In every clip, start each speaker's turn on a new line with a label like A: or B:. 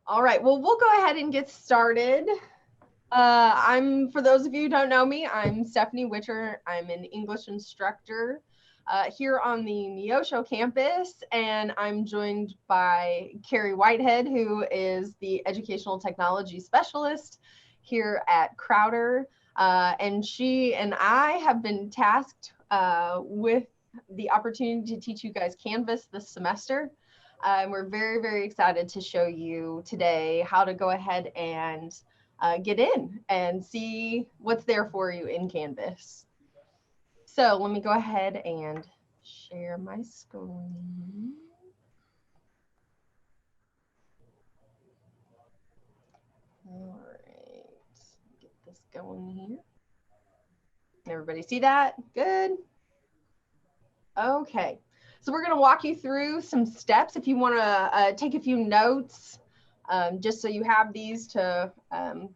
A: All right, well, we'll go ahead and get started. For those of you who don't know me, I'm Stephanie Witcher. I'm an English instructor here on the Neosho campus, and I'm joined by Carrie Whitehead, who is the Educational Technology Specialist here at Crowder. And she and I have been tasked with the opportunity to teach you guys Canvas this semester. And we're very, very excited to show you today how to go ahead and get in and see what's there for you in Canvas. So let me go ahead and share my screen. All right, get this going here. Everybody see that? Good. Okay, so we're going to walk you through some steps. If you want to take a few notes, just so you have these to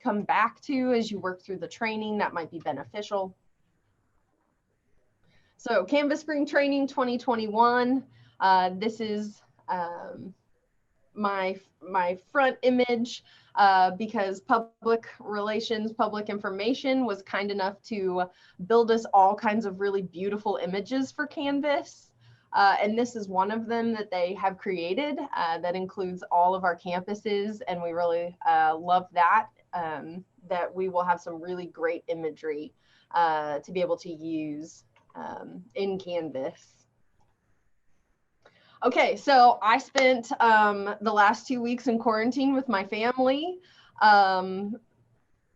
A: come back to as you work through the training, that might be beneficial. So Canvas Spring Training 2021, this is my front image because public relations, public information was kind enough to build us all kinds of really beautiful images for Canvas. And this is one of them that they have created that includes all of our campuses. And we really love that, that we will have some really great imagery to be able to use in Canvas. Okay, so I spent the last 2 weeks in quarantine with my family,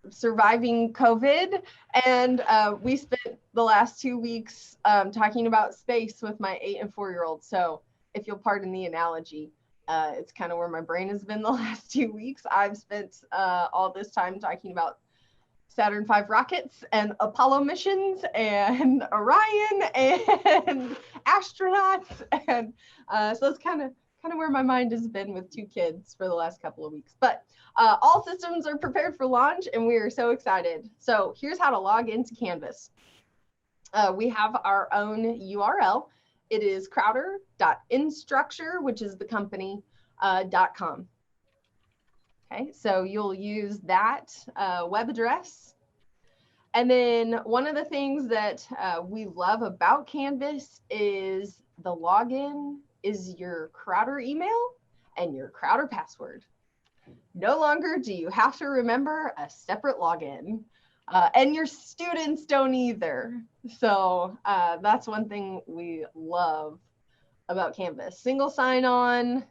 A: surviving COVID, and we spent the last 2 weeks talking about space with my 8 and 4-year-old. So if you'll pardon the analogy, it's kind of where my brain has been the last 2 weeks. I've spent all this time talking about Saturn V rockets and Apollo missions and Orion and astronauts, and so that's kind of where my mind has been with 2 kids for the last couple of weeks. But all systems are prepared for launch, and we are so excited. So here's how to log into Canvas. We have our own URL. It is crowder.instructure, which is the company, .com. Okay, so you'll use that web address. And then one of the things that we love about Canvas is the login is your Crowder email and your Crowder password. No longer do you have to remember a separate login, and your students don't either. So that's one thing we love about Canvas. Single sign-on,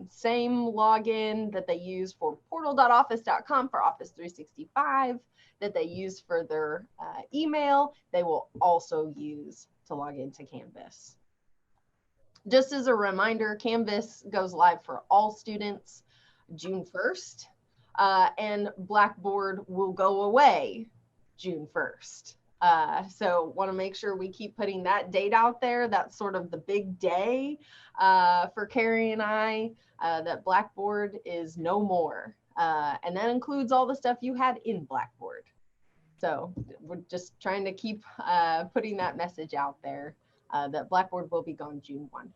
A: same login that they use for portal.office.com for Office 365 that they use for their email, they will also use to log into Canvas. Just as a reminder, Canvas goes live for all students June 1st, and Blackboard will go away June 1st. So want to make sure we keep putting that date out there. That's sort of the big day for Carrie and I, that Blackboard is no more. And that includes all the stuff you had in Blackboard. So we're just trying to keep putting that message out there that Blackboard will be gone June 1.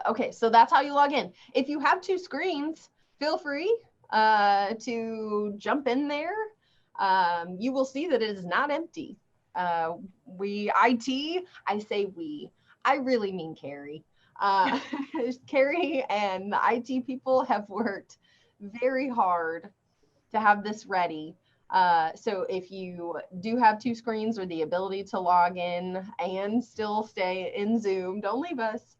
A: Okay, so that's how you log in. If you have 2 screens, feel free to jump in there. You will see that it is not empty. I say we, I really mean Carrie. Carrie and the IT people have worked very hard to have this ready. So if you do have 2 screens or the ability to log in and still stay in Zoom, don't leave us.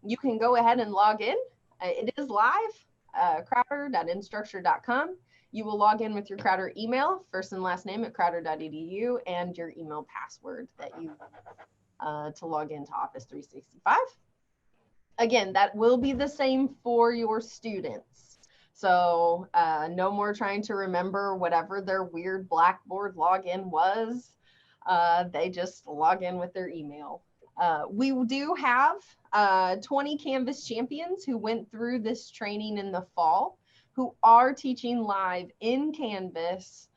A: You can go ahead and log in. It is live, crowder.instructure.com. You will log in with your Crowder email, first and last name at crowder.edu, and your email password that you to log into Office 365. Again, that will be the same for your students. So no more trying to remember whatever their weird Blackboard login was. They just log in with their email. We do have 20 Canvas champions who went through this training in the fall, who are teaching live in Canvas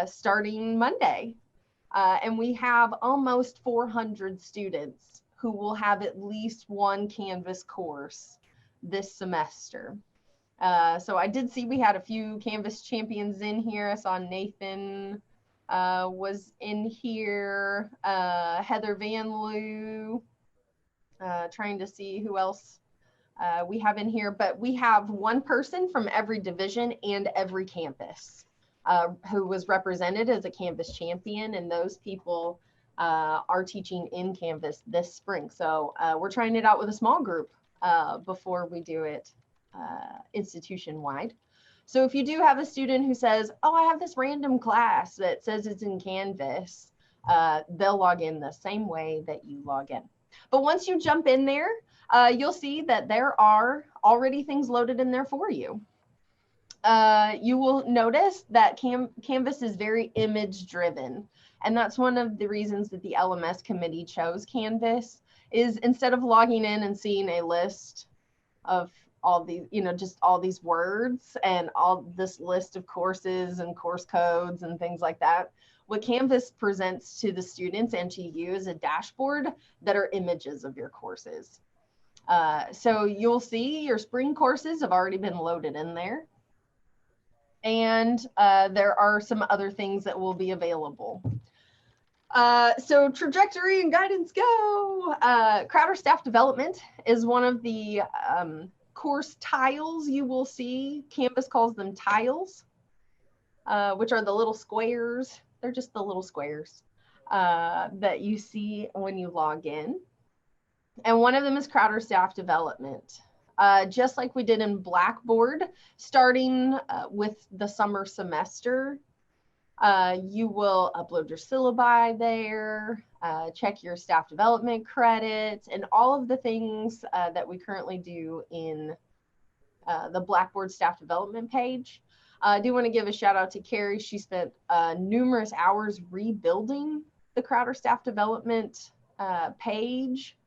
A: starting Monday. And we have almost 400 students who will have at least one Canvas course this semester. So I did see we had a few Canvas champions in here. I saw Nathan was in here, Heather Van Loo, trying to see who else we have in here, but we have one person from every division and every campus who was represented as a Canvas champion, and those people are teaching in Canvas this spring. So we're trying it out with a small group before we do it institution-wide. So if you do have a student who says, oh, I have this random class that says it's in Canvas, they'll log in the same way that you log in. But once you jump in there, you'll see that there are already things loaded in there for you. You will notice that Canvas is very image driven. And that's one of the reasons that the LMS committee chose Canvas, is instead of logging in and seeing a list of all these, just all these words and all this list of courses and course codes and things like that, what Canvas presents to the students and to you is a dashboard that are images of your courses. So you'll see your spring courses have already been loaded in there. And there are some other things that will be available. So trajectory and guidance go. Crowder staff development is one of the course tiles you will see. Canvas calls them tiles, which are the little squares. They're just the little squares that you see when you log in. And one of them is Crowder staff development. Just like we did in Blackboard, starting with the summer semester, you will upload your syllabi there, check your staff development credits, and all of the things that we currently do in the Blackboard staff development page. I do want to give a shout out to Carrie. She spent numerous hours rebuilding the Crowder staff development page,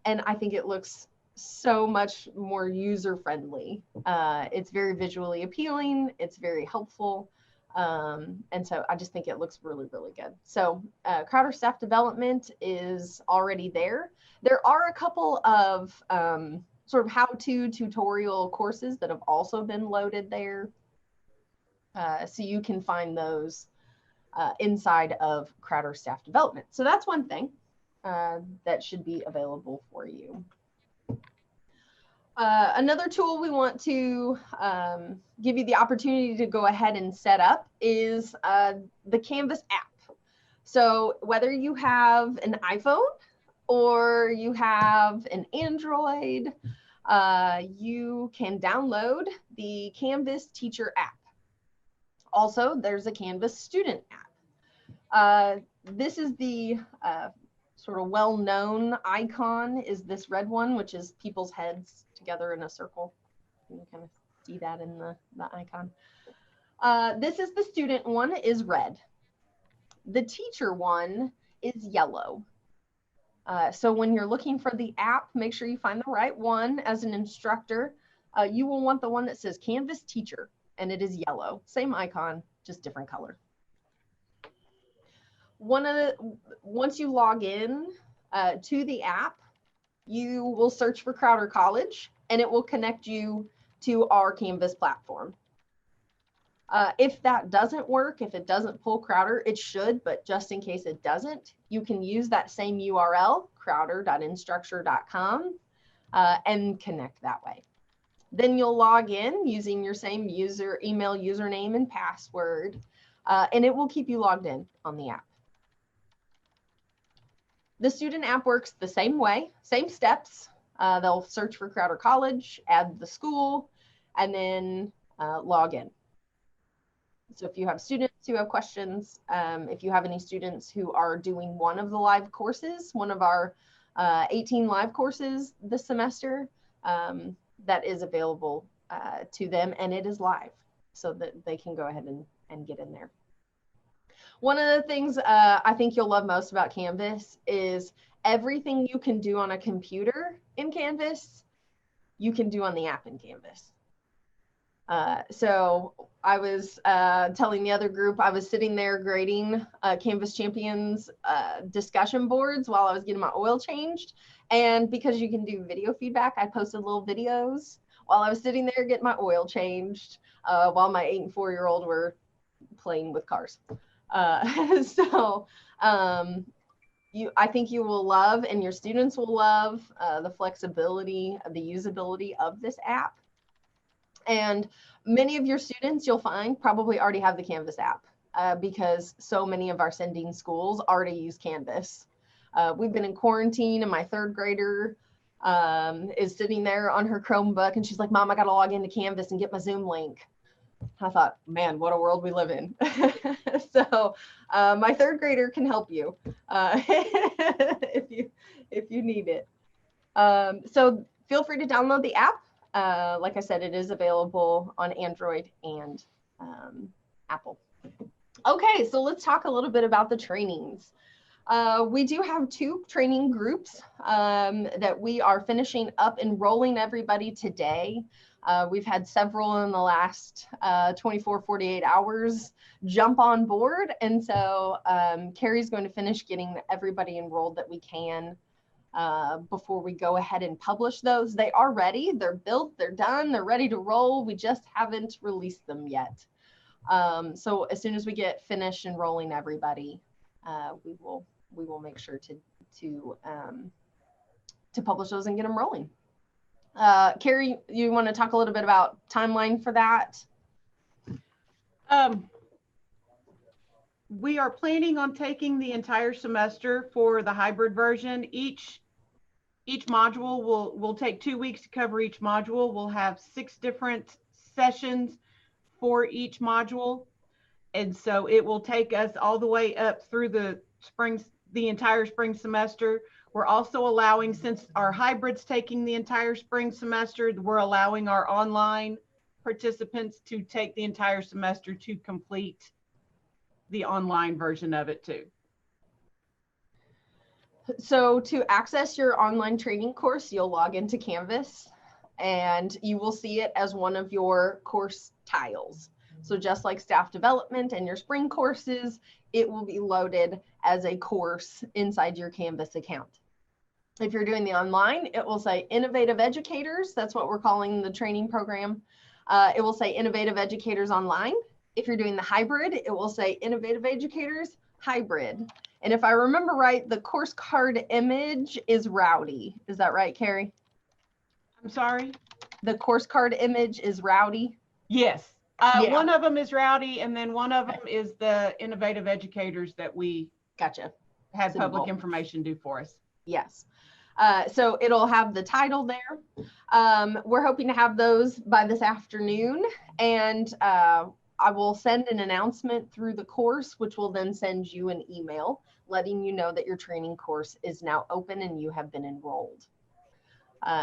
A: and I think it looks so much more user-friendly. It's very visually appealing. It's very helpful. And so I just think it looks really, really good. So Crowder staff development is already there. There are a couple of sort of how-to tutorial courses that have also been loaded there. So you can find those inside of Crowder staff development. So that's one thing that should be available for you. Another tool we want to give you the opportunity to go ahead and set up is the Canvas app. So whether you have an iPhone or you have an Android, you can download the Canvas teacher app. Also, there's a Canvas student app. This is the sort of well-known icon, is this red one, which is people's heads together in a circle. You can kind of see that in the icon. This is the student one, is red. The teacher one is yellow. So when you're looking for the app, make sure you find the right one. As an instructor, you will want the one that says Canvas teacher, and it is yellow. Same icon, just different color. Once you log in to the app, you will search for Crowder College, and it will connect you to our Canvas platform. If that doesn't work, if it doesn't pull Crowder, it should, but just in case it doesn't, you can use that same URL, crowder.instructure.com, and connect that way. Then you'll log in using your same email username and password, and it will keep you logged in on the app. The student app works the same way, same steps. They'll search for Crowder College, add the school, and then log in. So if you have students who have questions, if you have any students who are doing one of the live courses, one of our 18 live courses this semester, that is available to them, and it is live, so that they can go ahead and get in there. One of the things I think you'll love most about Canvas is everything you can do on a computer in Canvas, you can do on the app in Canvas. So I was telling the other group, I was sitting there grading Canvas Champions discussion boards while I was getting my oil changed. And because you can do video feedback, I posted little videos while I was sitting there getting my oil changed, while my 8 and 4-year-old were playing with cars. So I think you will love, and your students will love, the flexibility, the usability of this app. And many of your students, you'll find, probably already have the Canvas app, because so many of our sending schools already use Canvas. We've been in quarantine, and my 3rd grader is sitting there on her Chromebook, and she's like, Mom, I got to log into Canvas and get my Zoom link. I thought, man, what a world we live in. So my 3rd grader can help you if you need it. So feel free to download the app. Like I said, it is available on Android and Apple. Okay, so let's talk a little bit about the trainings. We do have 2 training groups that we are finishing up enrolling everybody today. We've had several in the last 24, 48 hours jump on board. And so Carrie's going to finish getting everybody enrolled that we can before we go ahead and publish those. They are ready, they're built, they're done, they're ready to roll. We just haven't released them yet. So as soon as we get finished enrolling everybody, we will make sure to publish those and get them rolling. Carrie, you want to talk a little bit about timeline for that?
B: We are planning on taking the entire semester for the hybrid version. Each module will take 2 weeks to cover each module. We'll have 6 different sessions for each module. And so it will take us all the way up through the entire spring semester. We're also allowing, since our hybrid's taking the entire spring semester, we're allowing our online participants to take the entire semester to complete the online version of it too.
A: So to access your online training course, you'll log into Canvas and you will see it as one of your course tiles. So just like staff development and your spring courses, it will be loaded as a course inside your Canvas account. If you're doing the online, it will say Innovative Educators. That's what we're calling the training program. It will say Innovative Educators Online. If you're doing the hybrid, it will say Innovative Educators Hybrid. And if I remember right, the course card image is Rowdy. Is that right, Carrie?
B: I'm sorry?
A: The course card image is Rowdy?
B: Yes.
A: Yeah.
B: One of them is Rowdy, and then one of them is the Innovative Educators that we had public information do for us.
A: Yes. So it'll have the title there. We're hoping to have those by this afternoon, and I will send an announcement through the course, which will then send you an email letting you know that your training course is now open and you have been enrolled.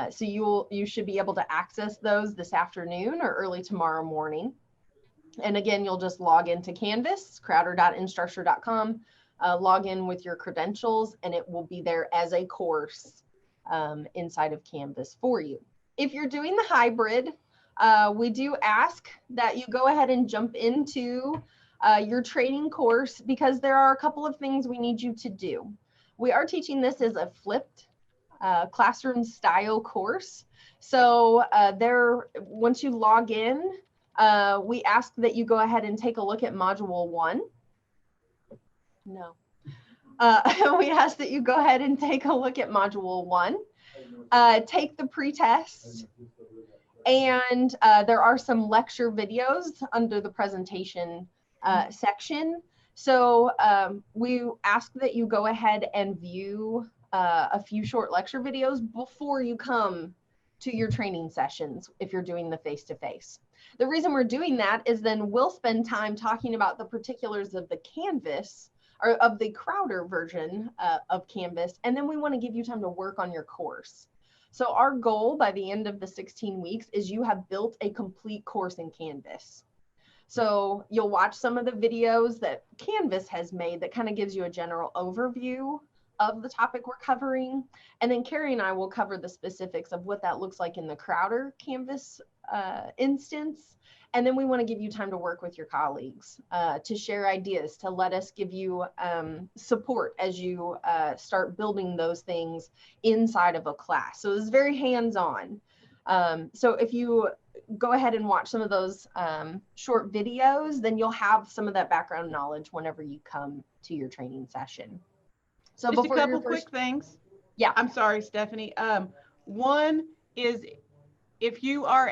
A: So you should be able to access those this afternoon or early tomorrow morning. And again, you'll just log into Canvas, crowder.instructure.com, log in with your credentials, and it will be there as a course inside of Canvas for you. If you're doing the hybrid, we do ask that you go ahead and jump into your training course, because there are a couple of things we need you to do. We are teaching this as a flipped classroom style course. So once you log in, we ask that you go ahead and take a look at module 1. No. We ask that you go ahead and take a look at module 1, take the pretest, and there are some lecture videos under the presentation section. So we ask that you go ahead and view a few short lecture videos before you come to your training sessions if you're doing the face-to-face. The reason we're doing that is then we'll spend time talking about the particulars of the Canvas, or of the Crowder version of Canvas, and then we want to give you time to work on your course. So our goal by the end of the 16 weeks is you have built a complete course in Canvas. So you'll watch some of the videos that Canvas has made that kind of gives you a general overview of the topic we're covering. And then Carrie and I will cover the specifics of what that looks like in the Crowder Canvas instance. And then we want to give you time to work with your colleagues, to share ideas, to let us give you support as you start building those things inside of a class. So it's very hands-on. So if you go ahead and watch some of those short videos, then you'll have some of that background knowledge whenever you come to your training session. So
B: just a
A: before
B: couple quick things.
A: Yeah.
B: I'm sorry, Stephanie. One is if you are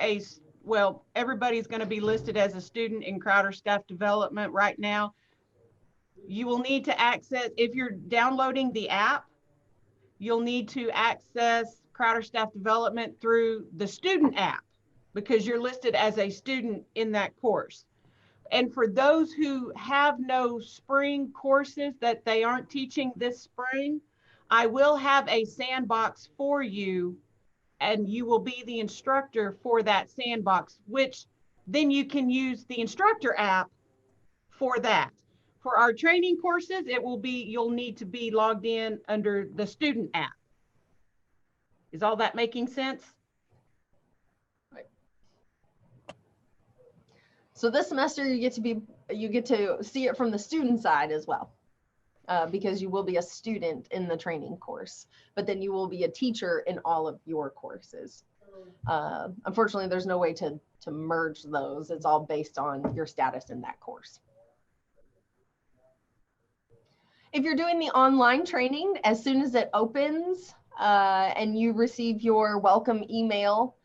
B: well, everybody's going to be listed as a student in Crowder Staff Development right now. You will need to access, if you're downloading the app, you'll need to access Crowder Staff Development through the student app because you're listed as a student in that course. And for those who have no spring courses that they aren't teaching this spring, I will have a sandbox for you, and you will be the instructor for that sandbox, which then you can use the instructor app for that. For our training courses, it will be, you'll need to be logged in under the student app. Is all that making sense?
A: So this semester you get to see it from the student side as well, because you will be a student in the training course, but then you will be a teacher in all of your courses. Unfortunately, there's no way to merge those. It's all based on your status in that course. If you're doing the online training, as soon as it opens and you receive your welcome email,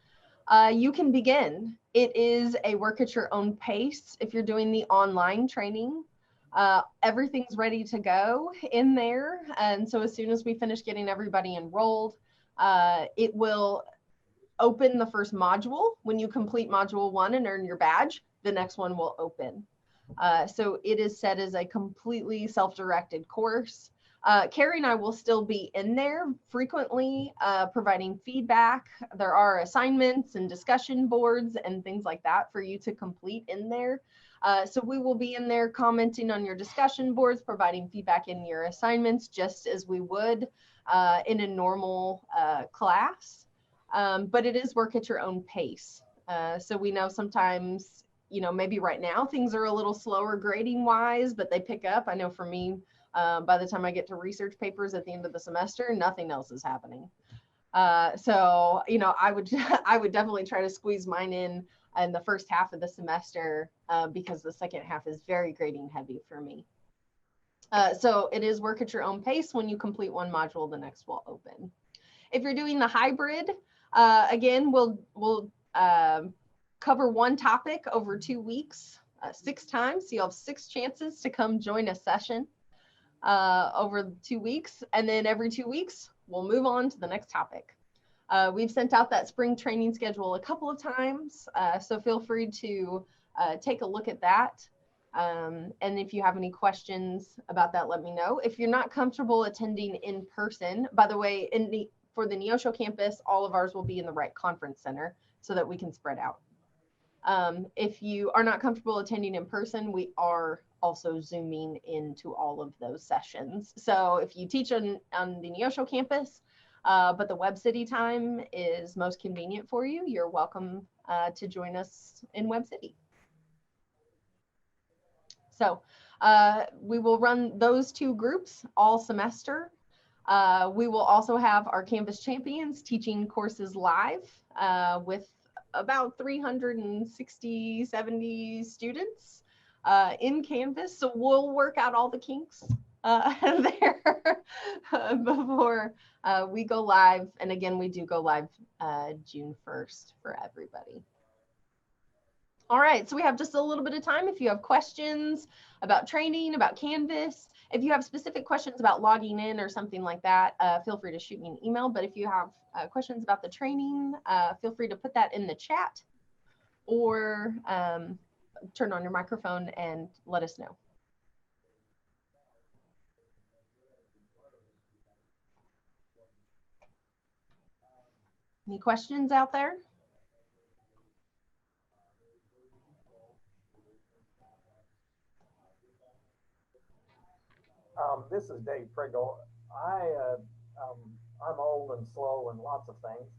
A: you can begin. It is a work at your own pace. If you're doing the online training, everything's ready to go in there. And so as soon as we finish getting everybody enrolled, it will open the first module. When you complete module 1 and earn your badge, the next one will open. So it is set as a completely self-directed course. Carrie and I will still be in there frequently providing feedback. There are assignments and discussion boards and things like that for you to complete in there. So we will be in there commenting on your discussion boards, providing feedback in your assignments, just as we would in a normal class. But it is work at your own pace. So we know sometimes, maybe right now things are a little slower grading wise, but they pick up. I know for me, by the time I get to research papers at the end of the semester, nothing else is happening. So, I would definitely try to squeeze mine in the first half of the semester because the second half is very grading heavy for me. So it is work at your own pace. When you complete one module, the next will open. If you're doing the hybrid, again, we'll cover one topic over 2 weeks, 6 times. So you'll have 6 chances to come join a session over 2 weeks. And then every 2 weeks, we'll move on to the next topic. We've sent out that spring training schedule a couple of times. So feel free to take a look at that. And if you have any questions about that, let me know. If you're not comfortable attending in person, by the way, for the Neosho campus, all of ours will be in the Wright Conference Center so that we can spread out. If you are not comfortable attending in person, we are also Zooming into all of those sessions. So if you teach on the Neosho campus, but the Web City time is most convenient for you, you're welcome to join us in Web City. So we will run those 2 groups all semester. We will also have our Canvas champions teaching courses live with about 360, 70 students in Canvas. So we'll work out all the kinks there before we go live. And again, we do go live June 1st for everybody. All right, so we have just a little bit of time. If you have questions about training, about Canvas, if you have specific questions about logging in or something like that, feel free to shoot me an email. But if you have questions about the training, feel free to put that in the chat or turn on your microphone and let us know. Any questions out there?
C: This is Dave Priggle. I'm old and slow and lots of things.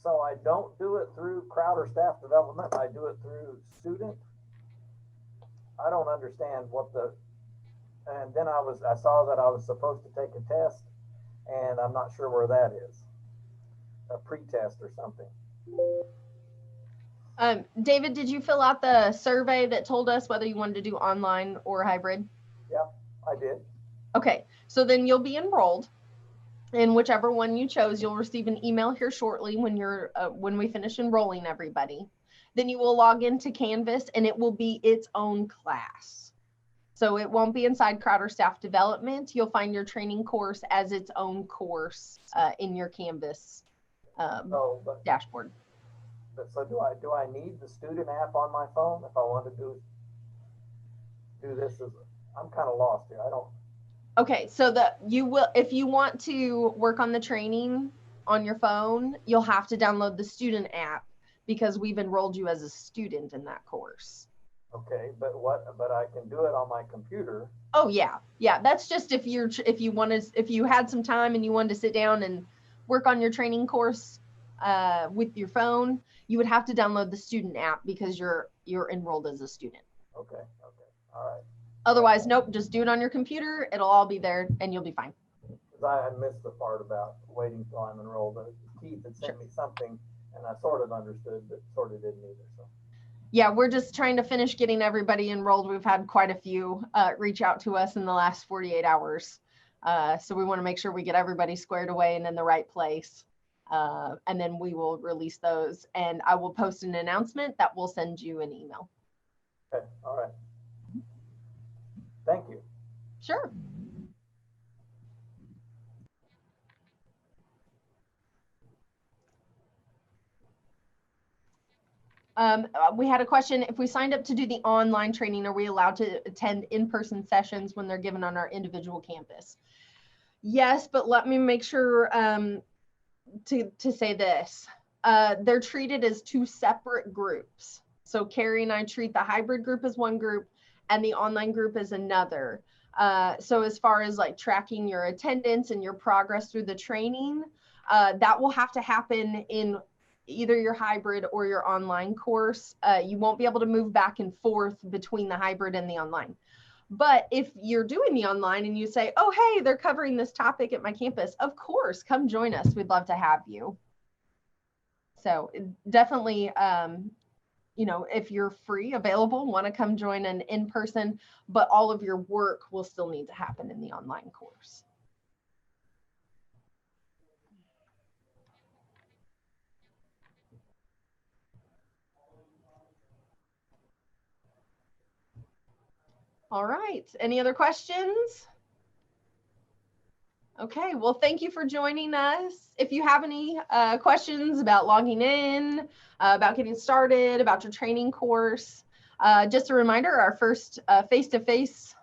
C: So I don't do it through Crowder Staff Development. I do it through student. I don't understand and then I saw that I was supposed to take a test and I'm not sure where that is. a pretest or something.
A: David, did you fill out the survey that told us whether you wanted to do online or hybrid?
C: Yep, I did.
A: Okay, so then you'll be enrolled in whichever one you chose. You'll receive an email here shortly when we finish enrolling everybody. Then you will log into Canvas and it will be its own class. So it won't be inside Crowder Staff Development. You'll find your training course as its own course in your Canvas dashboard.
C: So do I need the student app on my phone if I want to do this? I'm kind of lost here. I don't.
A: Okay, so you will, if you want to work on the training on your phone, you'll have to download the student app because we've enrolled you as a student in that course.
C: Okay, but I can do it on my computer.
A: Oh yeah, that's just if you had some time and you wanted to sit down and work on your training course with your phone, you would have to download the student app because you're enrolled as a student.
C: Okay, all right.
A: Otherwise, nope, just do it on your computer. It'll all be there and you'll be fine.
C: Because I had missed the part about waiting till I'm enrolled. Keith had sent me something and I sort of understood, but sort of didn't either. So.
A: Yeah, we're just trying to finish getting everybody enrolled. We've had quite a few reach out to us in the last 48 hours. So we want to make sure we get everybody squared away and in the right place. And then we will release those and I will post an announcement that will send you an email.
C: Okay, all right. Thank you.
A: Sure. We had a question, if we signed up to do the online training, are we allowed to attend in-person sessions when they're given on our individual campus? Yes, but let me make sure to say this. They're treated as two separate groups. So Carrie and I treat the hybrid group as one group and the online group as another. So as far as like tracking your attendance and your progress through the training, that will have to happen in either your hybrid or your online course. You won't be able to move back and forth between the hybrid and the online. But if you're doing the online and you say, oh, hey, they're covering this topic at my campus, of course, come join us. We'd love to have you. So definitely, you know, if you're free, available, want to come join an in-person, but all of your work will still need to happen in the online course. All right, any other questions? Okay, well, thank you for joining us. If you have any questions about logging in, about getting started, about your training course, just a reminder, our first face-to-face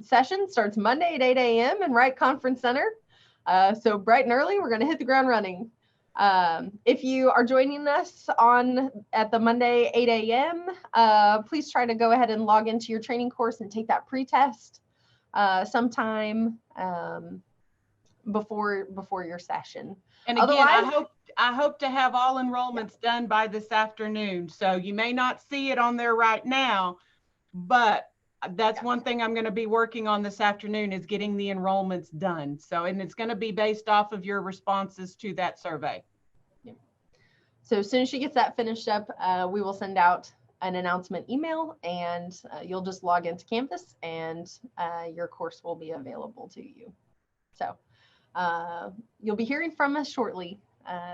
A: session starts Monday at 8 a.m. in Wright Conference Center. So bright and early, we're gonna hit the ground running. If you are joining us at the Monday 8 a.m., please try to go ahead and log into your training course and take that pre-test sometime before your session.
B: And again, I hope to have all enrollments done by this afternoon. So you may not see it on there right now, but that's one thing I'm going to be working on this afternoon is getting the enrollments done. So, and it's going to be based off of your responses to that survey.
A: Yeah. So as soon as she gets that finished up, we will send out an announcement email and you'll just log into Canvas and your course will be available to you. So you'll be hearing from us shortly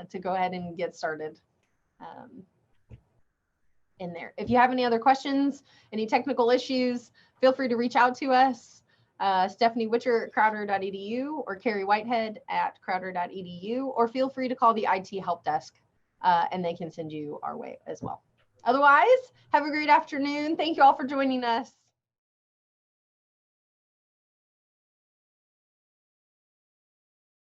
A: to go ahead and get started in there. If you have any other questions, any technical issues, feel free to reach out to us. Stephanie Witcher at crowder.edu or Carrie Whitehead at crowder.edu, or feel free to call the IT help desk and they can send you our way as well. Otherwise, have a great afternoon. Thank you all for joining us.